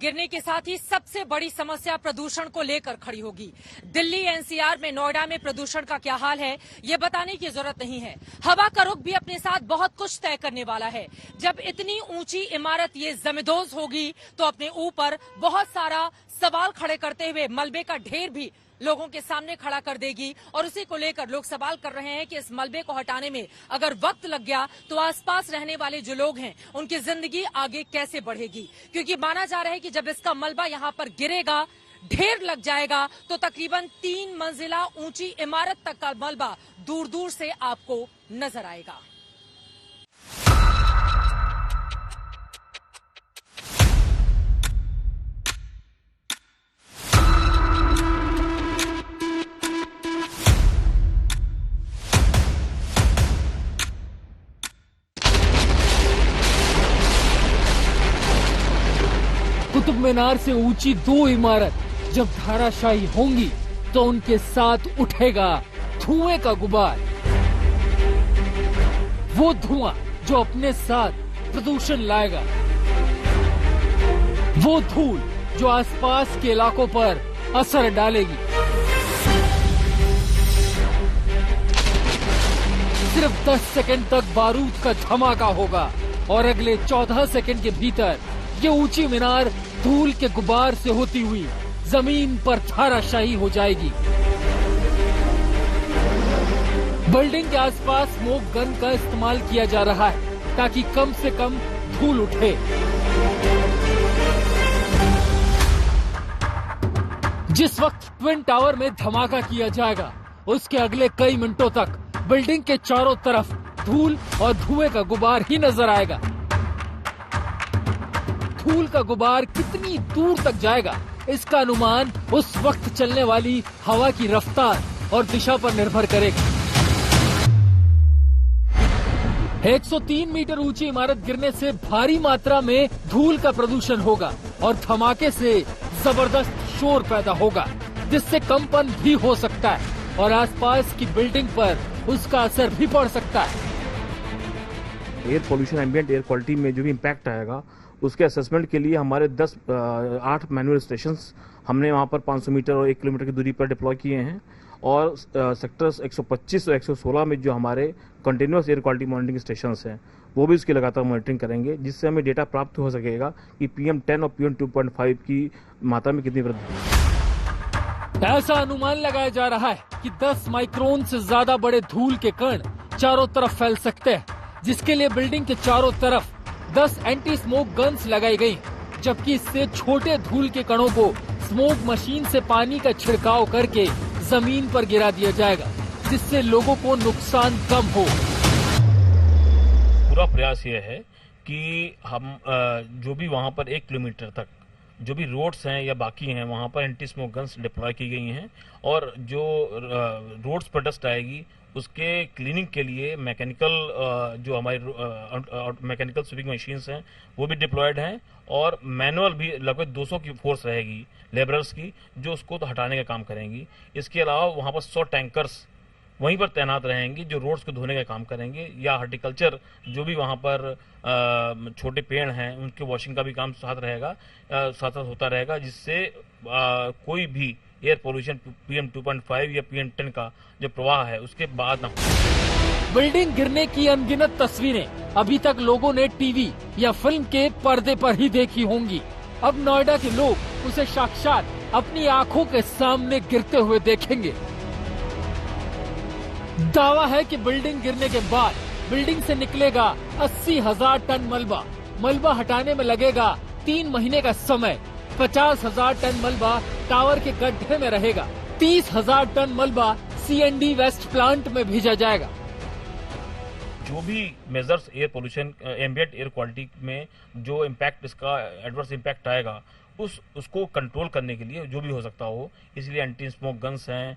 गिरने के साथ ही सबसे बड़ी समस्या प्रदूषण को लेकर खड़ी होगी। दिल्ली एनसीआर में, नोएडा में प्रदूषण का क्या हाल है, ये बताने की जरूरत नहीं है। हवा का रुख भी अपने साथ बहुत कुछ तय करने वाला है। जब इतनी ऊंची इमारत ये जमींदोज होगी तो अपने ऊपर बहुत सारा सवाल खड़े करते हुए मलबे का ढेर भी लोगों के सामने खड़ा कर देगी और उसी को लेकर लोग सवाल कर रहे हैं कि इस मलबे को हटाने में अगर वक्त लग गया तो आसपास रहने वाले जो लोग हैं उनकी जिंदगी आगे कैसे बढ़ेगी, क्योंकि माना जा रहा है कि जब इसका मलबा यहाँ पर गिरेगा, ढेर लग जाएगा तो तकरीबन 3 मंजिला ऊंची इमारत तक का मलबा दूर दूर से आपको नजर आएगा। कुतुब मीनार से ऊंची 2 इमारत जब धराशायी होंगी तो उनके साथ उठेगा धुएं का गुबार। वो धुआं जो अपने साथ प्रदूषण लाएगा, वो धूल जो आसपास के इलाकों पर असर डालेगी। सिर्फ 10 सेकंड तक बारूद का धमाका होगा और अगले 14 सेकंड के भीतर ये ऊंची मीनार धूल के गुबार से होती हुई जमीन पर धराशायी हो जाएगी। बिल्डिंग के आसपास स्मोक गन का इस्तेमाल किया जा रहा है ताकि कम से कम धूल उठे। जिस वक्त ट्विन टावर में धमाका किया जाएगा उसके अगले कई मिनटों तक बिल्डिंग के चारों तरफ धूल और धुएं का गुबार ही नजर आएगा। धूल का गुबार कितनी दूर तक जाएगा इसका अनुमान उस वक्त चलने वाली हवा की रफ्तार और दिशा पर निर्भर करेगा। 103 मीटर ऊंची इमारत गिरने से भारी मात्रा में धूल का प्रदूषण होगा और धमाके से जबरदस्त शोर पैदा होगा जिससे कंपन भी हो सकता है और आसपास की बिल्डिंग पर उसका असर भी पड़ सकता है। Air pollution, ambient air quality में जो भी इम्पैक्ट आएगा उसके असेसमेंट के लिए हमारे 8 मैनुअल स्टेशंस हमने वहाँ पर 500 मीटर और 1 किलोमीटर की दूरी पर डिप्लॉय किए हैं और सेक्टर्स 125 और 116 में जो हमारे continuous air quality monitoring stations हैं वो भी इसकी लगातार मॉनिटरिंग करेंगे जिससे हमें डेटा प्राप्त हो सकेगा कि PM10 और PM 2.5 की मात्रा में कितनी वृद्धि है। ऐसा अनुमान लगाया जा रहा है कि 10 माइक्रोन से ज्यादा बड़े धूल के कण चारों तरफ फैल सकते हैं, जिसके लिए बिल्डिंग के चारों तरफ 10 एंटी स्मोक गन्स लगाई गई, जबकि इससे छोटे धूल के कणों को स्मोक मशीन से पानी का छिड़काव करके जमीन पर गिरा दिया जाएगा जिससे लोगों को नुकसान कम हो। पूरा प्रयास ये है कि हम जो भी वहाँ पर 1 किलोमीटर तक जो भी रोड्स हैं या बाकी हैं वहाँ पर एंटी स्मोक गन्स डिप्लॉय की गई हैं और जो रोड्स पर डस्ट आएगी उसके क्लीनिंग के लिए मैकेनिकल जो हमारी मैकेनिकल स्वीपिंग मशीन्स हैं वो भी डिप्लॉयड हैं और मैनुअल भी लगभग 200 की फोर्स रहेगी लेबरर्स की जो उसको तो हटाने का काम करेंगी। इसके अलावा वहाँ पर 100 टैंकर्स वहीं पर तैनात रहेंगी जो रोड्स को धोने का काम करेंगे या हॉर्टिकल्चर जो भी वहाँ पर छोटे पेड़ हैं उनके वॉशिंग का भी काम साथ होता रहेगा जिससे कोई भी एयर पोल्यूशन PM 2.5 या PM10 का जो प्रवाह है उसके बाद ना हो। बिल्डिंग गिरने की अनगिनत तस्वीरें अभी तक लोगों ने टीवी या फिल्म के पर्दे पर ही देखी होंगी। अब नोएडा के लोग उसे साक्षात अपनी आंखों के सामने गिरते हुए देखेंगे। दावा है कि बिल्डिंग गिरने के बाद बिल्डिंग से निकलेगा 80,000 टन मलबा। मलबा हटाने में लगेगा 3 महीने का समय। 50,000 टन मलबा टावर के गड्ढे में रहेगा। 30,000 टन मलबा CND वेस्ट प्लांट में भेजा जाएगा। जो भी measures air pollution, ambient air quality में जो इम्पैक्ट इसका एडवर्स इम्पैक्ट आएगा उसको कंट्रोल करने के लिए जो भी हो सकता हो, इसलिए एंटी स्मोक गन्स हैं,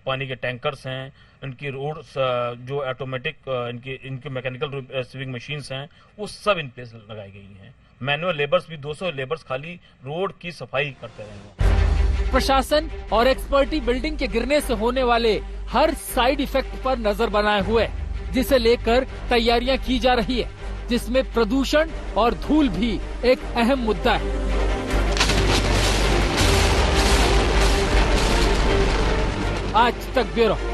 पानी के टैंकर्स हैं, इनकी रोड्स जो ऑटोमेटिक इनके मैकेनिकल स्वीपिंग मशीन्स हैं वो सब इन प्लेस लगाई गई हैं। मैनुअल लेबर्स भी 200 लेबर्स खाली रोड की सफाई करते रहेंगे। प्रशासन और एक्सपर्टी बिल्डिंग के गिरने से होने वाले हर साइड इफेक्ट पर नजर बनाए हुए जिसे लेकर तैयारियां की जा रही है, जिसमें प्रदूषण और धूल भी एक अहम मुद्दा है। आज तक ब्यूरो।